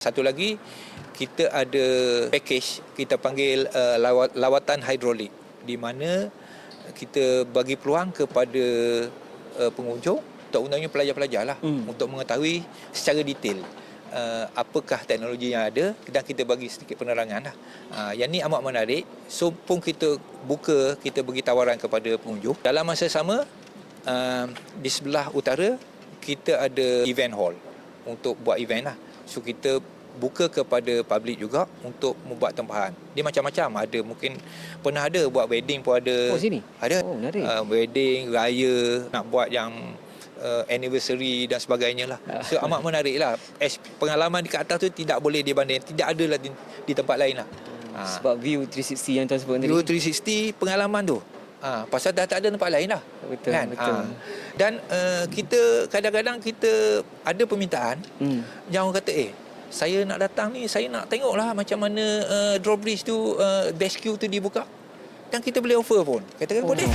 Satu lagi, kita ada package kita panggil lawatan hidrolik, di mana kita bagi peluang kepada pengunjung, terutamanya pelajar-pelajar lah, untuk mengetahui secara detail apakah teknologi yang ada, dan kita bagi sedikit penerangan lah. Yang ni amat menarik. So pun kita buka, kita bagi tawaran kepada pengunjung. Dalam masa sama, di sebelah utara kita ada event hall untuk buat event lah. So kita buka kepada public juga untuk membuat tempahan. Dia macam-macam. Ada mungkin pernah ada buat wedding pun ada. Oh, sini? Ada. Oh, menarik. Wedding, raya, nak buat yang anniversary dan sebagainya lah. So amat menarik lah. Pengalaman di kat atas tu tidak boleh dibanding. Tidak ada lah di tempat lain lah. Sebab view 360 yang tuan sebut tadi. View 360 pengalaman tu. Pasal dah tak ada tempat lain lah. Betul, kan? betul. Dan kita kadang-kadang kita ada permintaan yang orang kata, saya nak datang ni, saya nak tengok lah macam mana drawbridge tu, dash queue tu dibuka. Dan kita boleh offer pun. Katakan boleh.